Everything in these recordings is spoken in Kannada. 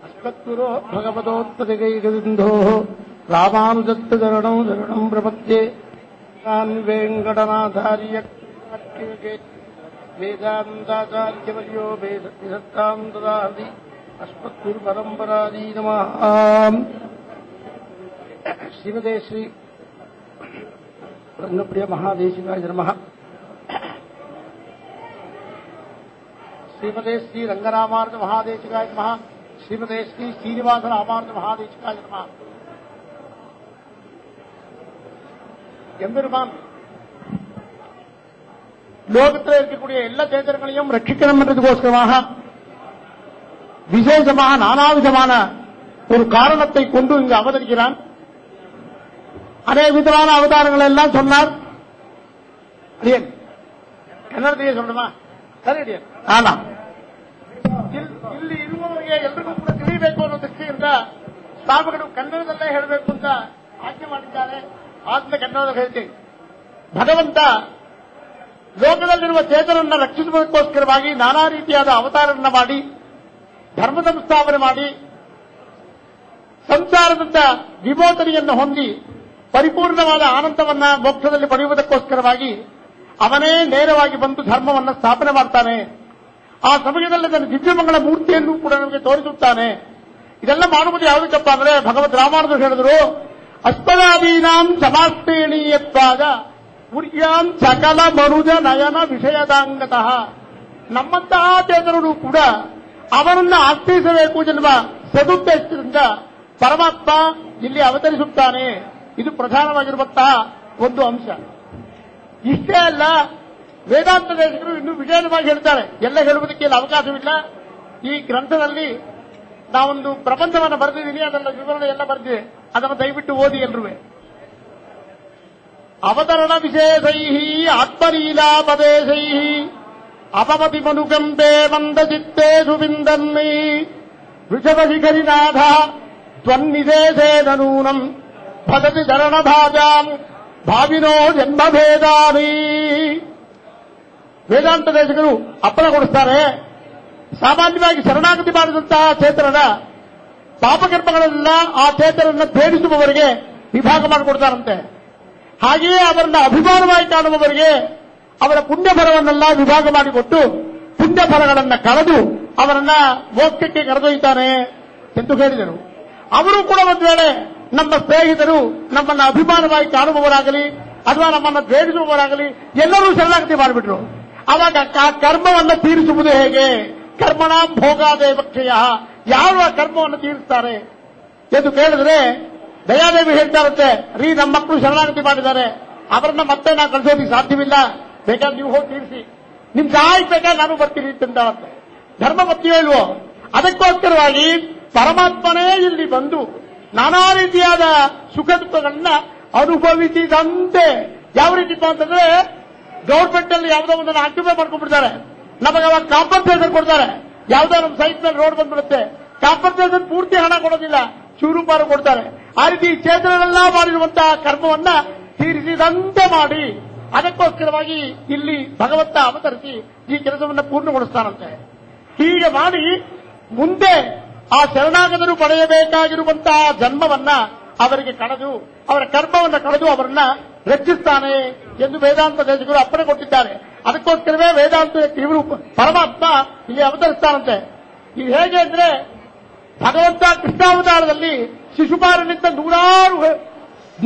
ಅಶ್ವತ್ಥುರೋ ಭಗವತೋತ್ತರಿಗೈಕಸಿಂಧೋ ರಾಮಾನುಜತ್ತ ಶರಣಂ ಶರಣಂ ಪ್ರಪದ್ಯೆ ವೆಂಕಟನಾಥಾರ್ಯ ವೇದಾಂತಾಚಾರ್ಯವರ್ಯೋ ವೇದತ್ತಾಂ ದದಾತಿ ಅಶ್ವತ್ಥುರ್ಪರಂಪರಾದಿ ನಮಃ. ಶ್ರೀಮತೆ ಶ್ರೀ ರತ್ನಪ್ರಿಯ ಮಹಾದೇಶಿಕಾಯ ನಮಃ. ಶ್ರೀಮತೆ ಶ್ರೀ ರಂಗರಾಮಾರ್ಥ ಮಹಾದೇಶಿಕಾಯ ನಮಃ. ಶ್ರೀಮತೆ ಶ್ರೀ ಶ್ರೀನಿವಾಸ ರಾಮಾರ್ಥ மகாதேசிகாய நமः. எம்பெருமான் லோகத்தில் இருக்கக்கூடிய எல்லா சேதனங்களையும் ரட்சிக்கணும் என்றதுக்கோசரமாக விசேஷமாக நானாவிதமான ஒரு காரணத்தை கொண்டு இங்கு அவதரிக்கிறான். அதே விதமான அவதாரங்கள் எல்லாம் சொன்னார். அடியன் ಕನ್ನಡದಲ್ಲಿ சொல்லணுமா? ಸರಿ ಅಡಿಯನ್. ಆನಾ ಇಲ್ಲಿ ಇರುವವರಿಗೆ ಎಲ್ರಿಗೂ ಕೂಡ ತಿಳಿಯಬೇಕು ಅನ್ನೋ ದೃಷ್ಟಿಯಿಂದ ಸ್ವಾಮಿಗಳು ಕನ್ನಡದಲ್ಲೇ ಹೇಳಬೇಕು ಅಂತ ಆಜ್ಞೆ ಮಾಡಿದ್ದಾರೆ. ಆದ್ಮೇಲೆ ಕನ್ನಡದಲ್ಲಿ ಹೇಳ್ತೀನಿ. ಭಗವಂತ ಲೋಕದಲ್ಲಿರುವ ಚೇತನನ್ನು ರಕ್ಷಿಸುವುದಕ್ಕೋಸ್ಕರವಾಗಿ ನಾನಾ ರೀತಿಯಾದ ಅವತಾರವನ್ನು ಮಾಡಿ ಧರ್ಮ ಸಂಸ್ಥಾಪನೆ ಮಾಡಿ ಸಂಸಾರದಿಂದ ವಿಮೋಚನೆಯನ್ನು ಹೊಂದಿ ಪರಿಪೂರ್ಣವಾದ ಆನಂದವನ್ನ ಮೋಕ್ಷದಲ್ಲಿ ಪಡೆಯುವುದಕ್ಕೋಸ್ಕರವಾಗಿ ಅವನೇ ನೇರವಾಗಿ ಬಂದು ಧರ್ಮವನ್ನು ಸ್ಥಾಪನೆ ಮಾಡ್ತಾನೆ. ಆ ಸಮಯದಲ್ಲಿ ತನ್ನ ದಿವ್ಯಮಂಗಳ ಮೂರ್ತಿಯನ್ನು ಕೂಡ ನಮಗೆ ತೋರಿಸುತ್ತಾನೆ. ಇದೆಲ್ಲ ಮಾಡುವುದು ಯಾವುದಕ್ಕಪ್ಪ ಅಂದ್ರೆ ಭಗವದ್ ರಾಮಾನುಜರು ಹೇಳಿದ್ರು, ಅಸ್ಮದಾದೀನಾಂ ಸಮಾಸ್ತೇಣೀಯತ್ವಾದ ಉರ್ಯಾಂ ಸಕಲ ಮನುಜ ನಯನ ವಿಷಯದಾಂಗತಃ. ನಮ್ಮಂತಹ ಚೇತನರು ಕೂಡ ಅವನನ್ನು ಆಶ್ರಯಿಸಬೇಕು ಎನ್ನುವ ಸದುದ್ದೇಶದಿಂದ ಪರಮಾತ್ಮ ಇಲ್ಲಿ ಅವತರಿಸುತ್ತಾನೆ. ಇದು ಪ್ರಧಾನವಾಗಿರುವಂತಹ ಒಂದು ಅಂಶ. ಇಷ್ಟೇ ಅಲ್ಲ, ವೇದಾಂತ ದೇಶಕರು ಇನ್ನೂ ವಿಶೇಷವಾಗಿ ಹೇಳ್ತಾರೆ. ಎಲ್ಲ ಹೇಳುವುದಕ್ಕೆ ಇಲ್ಲಿ ಅವಕಾಶವಿಲ್ಲ. ಈ ಗ್ರಂಥದಲ್ಲಿ ನಾವೊಂದು ಪ್ರಬಂಧವನ್ನು ಬರೆದಿದ್ದೀನಿ, ಅದರ ವಿವರಣೆ ಎಲ್ಲ ಬರೆದಿದೆ. ಅದನ್ನು ದಯವಿಟ್ಟು ಓದಿ ಎಲ್ರೂ. ಅವತರಣ ವಿಶೇಷೈ ಆತ್ಮಲೀಲಾಪದೇಶೈ ಅಪಮತಿ ಮನುಗಂಬೆ ಮಂದಚಿತ್ತೇಷು ವಿಂದನ್ನಿ ವೃಷಭಶಿಖರಿನಾಥ ತ್ವನ್ನಿದೇಶೇನ ನೂನಂ ಭಗತಿ ಚರಣಭಾಜಾಂ ಭಾವಿನೋ ಜನ್ಮಭೇದಾನಿ. ವೇದಾಂತ ದೇಶಕರು ಅಪ್ಪಣೆಗೊಳಿಸ್ತಾರೆ. ಸಾಮಾನ್ಯವಾಗಿ ಶರಣಾಗತಿ ಮಾಡಿದಂತಹ ಚೇತನನ ಪಾಪಕರ್ಮಗಳೆಲ್ಲ ಆ ಚೇತನನ್ನ ಭೇದಿಸುವವರಿಗೆ ವಿಭಾಗ ಮಾಡಿಕೊಡ್ತಾರಂತೆ. ಹಾಗೆಯೇ ಅವರನ್ನ ಅಭಿಮಾನವಾಗಿ ಕಾಣುವವರಿಗೆ ಅವರ ಪುಣ್ಯಫಲವನ್ನೆಲ್ಲ ವಿಭಾಗ ಮಾಡಿಕೊಟ್ಟು ಪುಣ್ಯಫಲಗಳನ್ನು ಕಳೆದು ಅವರನ್ನ ಮೋಕ್ಷಕ್ಕೆ ಕರೆದೊಯ್ತಾನೆ ಎಂದು ಹೇಳಿದರು. ಅವರು ಕೂಡ ಒಂದು ವೇಳೆ ನಮ್ಮ ಸ್ನೇಹಿತರು ನಮ್ಮನ್ನ ಅಭಿಮಾನವಾಗಿ ಕಾಣುವವರಾಗಲಿ ಅಥವಾ ನಮ್ಮನ್ನು ದ್ವೇಷಿಸುವವರಾಗಲಿ ಎಲ್ಲರೂ ಶರಣಾಗತಿ ಮಾಡಿಬಿಟ್ರು. ಆವಾಗ ಆ ಕರ್ಮವನ್ನು ತೀರಿಸುವುದು ಹೇಗೆ? ಕರ್ಮಣಾಂ ಭೋಗಾದೇ ಭಕ್ಷಯ. ಯಾರು ಆ ಕರ್ಮವನ್ನು ತೀರಿಸ್ತಾರೆ ಎಂದು ಕೇಳಿದ್ರೆ ದಯಾದೇವಿ ಹೇಳ್ತಾರಂತೆ, ರೀ ನಮ್ಮ ಮಕ್ಕಳು ಶರಣಾಗತಿ ಮಾಡಿದ್ದಾರೆ, ಅವರನ್ನ ಮತ್ತೆ ನಾವು ಕಳಿಸೋದಕ್ಕೆ ಸಾಧ್ಯವಿಲ್ಲ, ಬೇಕಾದ್ರೆ ನೀವು ಹೋಗಿ ತೀರಿಸಿ, ನಿಮ್ ಸಹಾಯ ಬೇಕಾದ್ರೆ ನಾನು ಬರ್ತೀನಿ ಅಂತಂತಾರಂತೆ. ಧರ್ಮ ಬರ್ತೀವೋ ಇಲ್ವೋ? ಅದಕ್ಕೋಸ್ಕರವಾಗಿ ಪರಮಾತ್ಮನೇ ಇಲ್ಲಿ ಬಂದು ನಾನಾ ರೀತಿಯಾದ ಸುಖ ದುಃಖಗಳನ್ನ ಅನುಭವಿಸಿದಂತೆ. ಯಾವ ರೀತಿ ಅಂತಂದ್ರೆ ಗೌರ್ಮೆಂಟ್ ಅಲ್ಲಿ ಯಾವುದೋ ಒಂದನ್ನು ಆಕ್ಯುಪೈ ಮಾಡ್ಕೊಂಡ್ಬಿಡ್ತಾರೆ, ನಮಗೆ ಅವಾಗ ಕಾಂಪನ್ಸೇಷನ್ ಕೊಡ್ತಾರೆ. ಯಾವುದೋ ನಮ್ಮ ಸೈಟ್ ನಲ್ಲಿ ರೋಡ್ ಬಂದ್ಬಿಡುತ್ತೆ, ಕಾಂಪನ್ಸೇಷನ್ ಪೂರ್ತಿ ಹಣ ಕೊಡೋದಿಲ್ಲ, ಚೂರುಪಾರು ಕೊಡ್ತಾರೆ. ಆ ರೀತಿ ಚೇತನರೆಲ್ಲ ಮಾಡಿರುವಂತಹ ಕರ್ಮವನ್ನ ತೀರಿಸಿದಂತೆ ಮಾಡಿ ಅದಕ್ಕೋಸ್ಕರವಾಗಿ ಇಲ್ಲಿ ಭಗವಂತ ಅವತರಿಸಿ ಈ ಕೆಲಸವನ್ನು ಪೂರ್ಣಗೊಳಿಸ್ತಾನಂತೆ. ಹೀಗೆ ಮಾಡಿ ಮುಂದೆ ಆ ಶರಣಾಗತರು ಪಡೆಯಬೇಕಾಗಿರುವಂತಹ ಜನ್ಮವನ್ನ ಅವರಿಗೆ ಕಳೆದು ಅವರ ಕರ್ಮವನ್ನು ಕಳೆದು ಅವರನ್ನ ರಕ್ಷಿಸ್ತಾನೆ ಎಂದು ವೇದಾಂತ ದೇಶಗಳು ಅಪ್ಪಣೆ ಕೊಟ್ಟಿದ್ದಾರೆ. ಅದಕ್ಕೋಸ್ಕರವೇ ವೇದಾಂತ ಇವರು ಪರಮಾತ್ಮ ಇಲ್ಲಿ ಅವತರಿಸ್ತಾನಂತೆ. ಇದು ಹೇಗೆ ಅಂದ್ರೆ ಭಗವಂತ ಕೃಷ್ಣಾವತಾರದಲ್ಲಿ ಶಿಶುಪಾಲನಿಂದ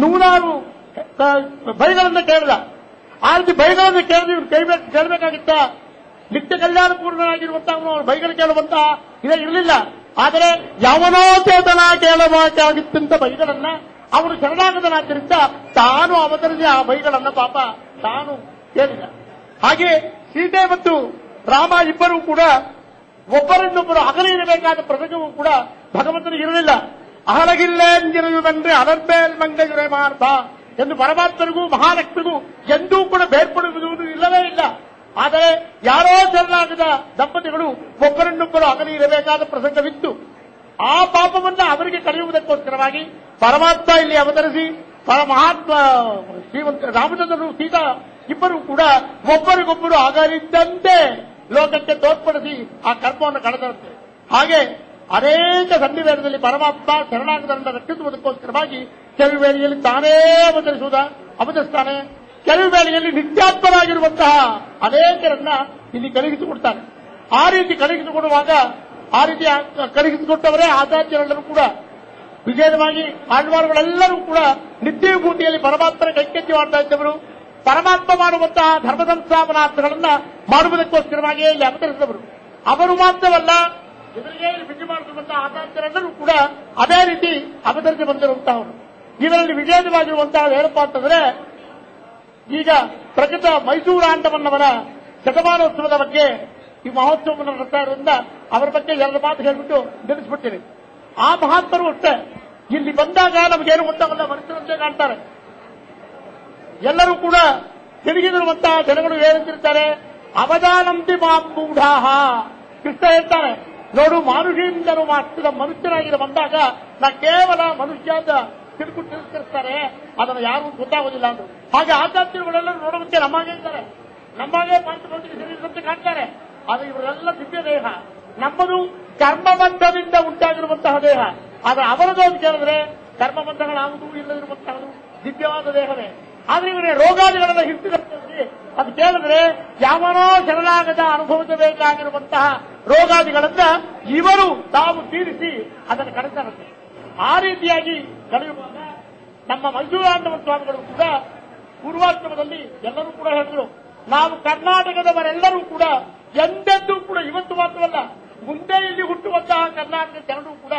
ನೂರಾರು ಬೈಗಳನ್ನು ಕೇಳಿದ. ಆ ರೀತಿ ಬೈಗಳನ್ನು ಕೇಳಬೇಕಾಗಿತ್ತ ನಿತ್ಯ ಕಲ್ಯಾಣ ಪೂರ್ಣನಾಗಿರುವಂತಹ ಅವನು ಬೈಗಳು ಕೇಳುವಂತಹ ಇದೇ ಇರಲಿಲ್ಲ. ಆದರೆ ಯಾವನೋ ಚೇತನ ಕೇಳಬೇಕಾಗಿತ್ತಂತ ಬೈಗಳನ್ನ ಅವನು ಶರಣಾಗತನಾದ್ದರಿಂದ ತಾನು ಅವತರಿಸಿ ಆ ಬೈಗಳನ್ನ ಪಾಪ ತಾನು ಕೇಳಿದ. ಹಾಗೆ ಸೀತೆ ಮತ್ತು ರಾಮ ಇಬ್ಬರೂ ಕೂಡ ಒಬ್ಬರನ್ನೊಬ್ಬರು ಅಗಲಿರಬೇಕಾದ ಪ್ರಸಂಗವೂ ಕೂಡ ಭಗವಂತನಿಗೆ ಇರಲಿಲ್ಲ. ಅಹಲಗಿಲ್ಲೆಂದಿರುವುದಂದ್ರೆ ಅಲರ್ಬೇಲ್ ಮಂಗಜುರೆ ಮಾರ್ಥ ಎಂದು ಪರಮಾತ್ಮನಿಗೂ ಮಹಾಲಕ್ಷ್ಮಿಗೂ ಎಂದೂ ಕೂಡ ಬೇರ್ಪಡುವುದು ಇಲ್ಲವೇ ಇಲ್ಲ. ಆದರೆ ಯಾರೋ ಶರಣಾಗದ ದಂಪತಿಗಳು ಒಬ್ಬರನ್ನೊಬ್ಬರು ಅಗಲಿ ಇರಬೇಕಾದ ಪ್ರಸಂಗವಿತ್ತು. ಆ ಪಾಪವನ್ನ ಅವರಿಗೆ ಕಳೆಯುವುದಕ್ಕೋಸ್ಕರವಾಗಿ ಪರಮಾತ್ಮ ಇಲ್ಲಿ ಅವತರಿಸಿ ಮಹಾತ್ಮ ಶ್ರೀಮಂತ ರಾಮಚಂದ್ರರು ಸೀತಾ ಇಬ್ಬರು ಕೂಡ ಒಬ್ಬರಿಗೊಬ್ಬರು ಅಗಲಿದ್ದಂತೆ ಲೋಕಕ್ಕೆ ತೋರ್ಪಡಿಸಿ ಆ ಕರ್ಮವನ್ನು ಕಳೆದಂತೆ. ಹಾಗೆ ಅನೇಕ ಸನ್ನಿವೇಶದಲ್ಲಿ ಪರಮಾತ್ಮ ಶರಣಾಗತರನ್ನು ರಕ್ಷಿಸುವುದಕ್ಕೋಸ್ಕರವಾಗಿ ಕೆಲವು ವೇಳೆಯಲ್ಲಿ ತಾನೇ ಅವತರಿಸ್ತಾನೆ, ಕೆಲವು ವೇಳೆಯಲ್ಲಿ ನಿತ್ಯಾತ್ಮರಾಗಿರುವಂತಹ ಅನೇಕರನ್ನ ಇಲ್ಲಿ ಕಳುಹಿಸಿಕೊಡ್ತಾನೆ. ಆ ರೀತಿ ಕಳುಹಿಸಿಕೊಡುವಾಗ ಆ ರೀತಿ ಕಳುಹಿಸಿಕೊಟ್ಟವರೇ ಆಚಾರ್ಯರೆಲ್ಲರೂ ಕೂಡ ವಿಜಯವಾಗಿ ಆಳ್ವಾರುಗಳೆಲ್ಲರೂ ಕೂಡ ನಿತ್ಯ ವಿಭೂತಿಯಲ್ಲಿ ಪರಮಾತ್ಮನ ಕೈಕಟ್ಟಿ ಮಾಡ್ತಾ ಇದ್ದವರು. ಪರಮಾತ್ಮ ಮಾಡುವಂತಹ ಧರ್ಮ ಸಂಸ್ಥಾಪನಾರ್ಥಗಳನ್ನ ಮಾಡುವುದಕ್ಕೋಸ್ಕರವಾಗಿಯೇ ಇಲ್ಲಿ ಅವತರಿಸಿದವರು. ಅವರು ಮಾತ್ರವಲ್ಲ, ಎದುರಿಗೆ ವಿಜಯ ಮಾಡುತ್ತಿರುವಂತಹ ಆಚಾರ್ಯರೆಲ್ಲರೂ ಕೂಡ ಅದೇ ರೀತಿ ಅವತರಿಸಿ ಬಂದಿರುವಂತಹವರು. ಇದರಲ್ಲಿ ವಿಜಯವಾಗಿರುವಂತಹ ಏನಪ್ಪಾ ಅಂತಂದ್ರೆ, ಈಗ ಪ್ರಕೃತ ಮೈಸೂರು ಆಂಡವನ್ನವರ ಶತಮಾನೋತ್ಸವದ ಬಗ್ಗೆ ಈ ಮಹೋತ್ಸವವನ್ನು ನಡೆಸ್ತಾ ಇರೋದ್ರಿಂದ ಅವರ ಬಗ್ಗೆ ಎರಡು ಮಾತು ಹೇಳಿಬಿಟ್ಟು ನಿಲ್ಲಿಸ್ಬಿಡ್ತೀನಿ. ಆ ಮಹಾತ್ಮರು ಅಷ್ಟೇ ಇಲ್ಲಿ ಬಂದಾಗ ನಮಗೇನು ಗೊತ್ತಾಗಲ್ಲ, ಮನುಷ್ಯರಂತೆ ಕಾಣ್ತಾರೆ. ಎಲ್ಲರೂ ಕೂಡ ತಿರುಗಿದಿರುವಂತಹ ಜನಗಳು ಏನಂತಿರ್ತಾರೆ, ಅವಧಾನಂತಿ ಮಾಂಬೂಢಾಹ. ಕೃಷ್ಣ ಹೇಳ್ತಾರೆ, ನೋಡು ಮಾನುಷಿಯಿಂದಲೂ ಮಾತ್ರ ಮನುಷ್ಯನಾಗಿರೋ ಬಂದಾಗ ನಾ ಕೇವಲ ಮನುಷ್ಯ ಅಂತ ತಿಳ್ಸ್ಕರಿಸ್ತಾರೆ, ಅದನ್ನು ಯಾರು ಗೊತ್ತಾಗೋದಿಲ್ಲ ಅಂದ್ರು. ಹಾಗೆ ಆಚಾರ್ಯರುಗಳೆಲ್ಲರೂ ನೋಡುವಂತೆ ನಮ್ಮಾಗೆ ಇದ್ದಾರೆ, ನಮ್ಮಾಗೆ ಪಂಚಭೌತಿಕ ಶರೀರದಂತೆ ಕಾಣ್ತಾರೆ. ಆದರೆ ಇವರೆಲ್ಲ ದಿವ್ಯ ದೇಹ, ನಮ್ಮದು ಕರ್ಮಬಂಧದಿಂದ ಉಂಟಾಗಿರುವಂತಹ ದೇಹ. ಆದರೆ ಅವರದು ಅಂತ ಕೇಳಿದ್ರೆ ಕರ್ಮಬಂಧಗಳಾಗುವುದು ಇಲ್ಲದಿರುವಂತಹದು ದಿವ್ಯವಾದ ದೇಹವೇ. ಆದ್ರೆ ಇವರೇ ರೋಗಾದಿಗಳೆಲ್ಲ ಹಿಂಸಿದಲ್ಲಿ ಅದು ಕೇಳಿದ್ರೆ ಯಾವನೋ ಶರಣಾಗತ ಅನುಭವಿಸಬೇಕಾಗಿರುವಂತಹ ರೋಗಾದಿಗಳನ್ನ ಇವರು ತಾವು ತೀರಿಸಿ ಅದನ್ನು ಕಳಿಸ್ತಾರಂತೆ. ಆ ರೀತಿಯಾಗಿ ಕಳೆಯುವಾಗ ನಮ್ಮ ಮೈಸೂರಾಂಡವ ಸ್ವಾಮಿಗಳು ಕೂಡ ಪೂರ್ವಾಶ್ರಮದಲ್ಲಿ ಎಲ್ಲರೂ ಕೂಡ ಹೇಳಿದ್ರು, ನಾವು ಕರ್ನಾಟಕದವರೆಲ್ಲರೂ ಕೂಡ ಎಂದೆಂದೂ ಕೂಡ ಇವತ್ತು ಮಾತ್ರವಲ್ಲ ಮುಂದೆ ಇಲ್ಲಿ ಹುಟ್ಟುವಂತಹ ಕರ್ನಾಟಕ ಜನರು ಕೂಡ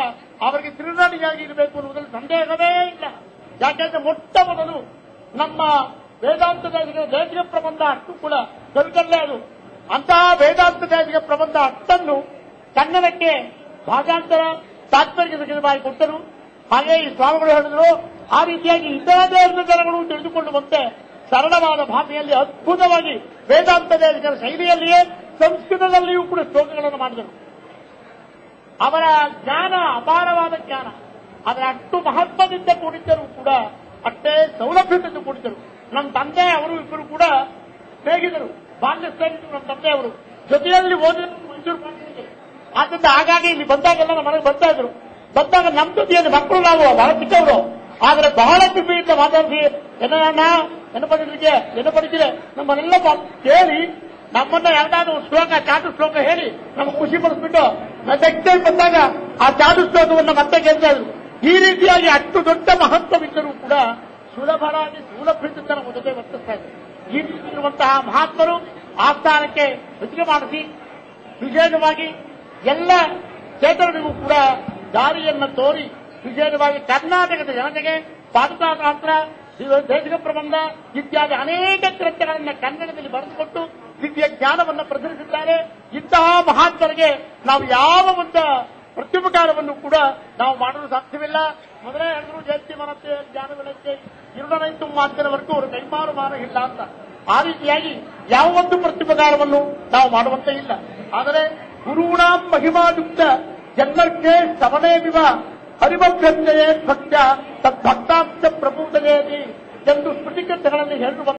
ಅವರಿಗೆ ತಿರುನಾಡಿಯಾಗಿ ಇರಬೇಕು ಅನ್ನುವುದರಲ್ಲಿ ಸಂದೇಹವೇ ಇಲ್ಲ. ಯಾಕೆಂದ್ರೆ ಮೊಟ್ಟ ಮೊದಲು ನಮ್ಮ ವೇದಾಂತ ದೇಶಿಕ ಪ್ರಬಂಧ ಅಷ್ಟು ಕೂಡ ಕಲ್ಕಲ್ಲೇ ಅದು. ಅಂತಹ ವೇದಾಂತ ದೇಶಿಕ ಪ್ರಬಂಧ ಅಷ್ಟನ್ನು ಕನ್ನಡಕ್ಕೆ ಭಾಷಾಂತರ ತಾತ್ಪರ್ಯ ಮಾಡಿ ಕೊಟ್ಟರು. ಹಾಗೆ ಈ ಸ್ವಾಮಿಗಳು ಹೇಳಿದ್ರು, ಆ ರೀತಿಯಾಗಿ ಇತರೆ ಜನಗಳು ತಿಳಿದುಕೊಳ್ಳುವಂತೆ ಸರಳವಾದ ಭಾಷೆಯಲ್ಲಿ ಅದ್ಭುತವಾಗಿ ವೇದಾಂತ ದೇಶಿಕರ ಶೈಲಿಯಲ್ಲಿಯೇ ಸಂಸ್ಕೃತದಲ್ಲಿಯೂ ಕೂಡ ಶ್ಲೋಕಗಳನ್ನು ಮಾಡಿದರು. ಅವರ ಜ್ಞಾನ ಅಪಾರವಾದ ಜ್ಞಾನ, ಅದರ ಅಷ್ಟು ಮಹತ್ವದಿಂದ ಕೂಡಿದ್ದರೂ ಕೂಡ ಅಷ್ಟೇ ಸೌಲಭ್ಯದಿಂದ ಕೂಡಿದ್ದರು. ನಮ್ಮ ತಂದೆ ಅವರು ಇಬ್ಬರು ಕೂಡ ಸ್ನೇಹಿತರು, ಬಾಲ್ಯ ಸ್ನೇಹಿತರು. ನಮ್ಮ ತಂದೆ ಅವರು ಜೊತೆಯಲ್ಲಿ ಓದಿದ್ರು ಮೈಸೂರು ಕಾಲೇಜಿಗೆ. ಆದ್ದರಿಂದ ಹಾಗಾಗಿ ಇಲ್ಲಿ ಬಂದಾಗೆಲ್ಲ ನಮ್ಮ ಮನೆಗೆ ಬರ್ತಾ ಇದ್ರು. ಬಂದಾಗ ನಮ್ಮ ಜೊತೆಯಲ್ಲಿ ಮಕ್ಕಳು ನಾವು ಬಹಳ ಚಿಕ್ಕವರು, ಆದರೆ ಬಹಳ ಕೃಪೆಯಿಂದ ಮಾತಾಡಿಸಿ ಏನು ಪಡಿದ್ರೆ ನಮ್ಮನ್ನೆಲ್ಲ ಕೇಳಿ ನಮ್ಮನ್ನ ಎರಡಾದ್ರು ಶ್ಲೋಕ ಚಾಟು ಶ್ಲೋಕ ಹೇಳಿ ನಮ್ಗೆ ಖುಷಿ ಪಡಿಸ್ಬಿಟ್ಟು ನೆಕ್ಸ್ಟ್ ಟೈಮ್ ಬಂದಾಗ ಆ ಚಾಟು ಶ್ಲೋಕವನ್ನು ಮತ್ತೆ ಕೇಳ್ತಾ ಇದ್ರು. ಈ ರೀತಿಯಾಗಿ ಅಷ್ಟು ದೊಡ್ಡ ಮಹತ್ವವಿದ್ದರೂ ಕೂಡ ಸುಲಭರಾಗಿ ಸೌಲಭ್ಯದಿಂದ ನಮ್ಮ ಜೊತೆ ವರ್ತಿಸ್ತಾ ಇದ್ದಾರೆ. ಈ ರೀತಿ ಇರುವಂತಹ ಮಹಾತ್ಮರು ಆಸ್ಥಾನಕ್ಕೆ ರಚನೆ ಮಾಡಿಸಿ ವಿಶೇಷವಾಗಿ ಎಲ್ಲ ಚೇತನರಿಗೂ ಕೂಡ ದಾರಿಯನ್ನು ತೋರಿ ವಿಶೇಷವಾಗಿ ಕರ್ನಾಟಕದ ಜನತೆಗೆ ಪಾಠಶಾಸ್ತ್ರ, ದೇಶಿಕ ಪ್ರಬಂಧ ಇತ್ಯಾದಿ ಅನೇಕ ಗ್ರಂಥಗಳನ್ನು ಕನ್ನಡದಲ್ಲಿ ಬರೆದುಕೊಟ್ಟು ದಿವ್ಯ ಜ್ಞಾನವನ್ನು ಪ್ರಸರಿಸಿದ್ದಾರೆ. ಇಂತಹ ಮಹಾತ್ಮರಿಗೆ ನಾವು ಯಾವ ಒಂದು ಪ್ರತ್ಯುಪಕಾರವನ್ನು ಕೂಡ ನಾವು ಮಾಡಲು ಸಾಧ್ಯವಿಲ್ಲ. ಮೊದಲೇ ಹೇಳಿದ್ರು, ಜಯಂತಿ ಮನತೆ ಜ್ಞಾನಗಳಕ್ಕೆ ಇರುಳನೈತು ಮಾತಿನವರೆಗೂ ಅವರು ಕೈಮಾರು ಮಾರ ಇಲ್ಲ ಅಂತ. ಆ ರೀತಿಯಾಗಿ ಯಾವ ಒಂದು ಪ್ರತ್ಯುಪಕಾರವನ್ನು ನಾವು ಮಾಡುವಂತೆ ಇಲ್ಲ. ಆದರೆ ಗುರುಣಾಂ ಮಹಿಮಾಯುಕ್ತ ಜನ್ಮಕ್ಕೆ ಶ್ರವಣೇವಿವ ಹರಿಭಕ್ತಯೇ ಭಕ್ತ ತದ್ಭಕ್ತಾಂಶ ಪ್ರಭೂತಯೇತಿ ಎಂದು ಸ್ಮೃತಿ ಗ್ರಂಥಗಳಲ್ಲಿ ಹೇಳಿರುವ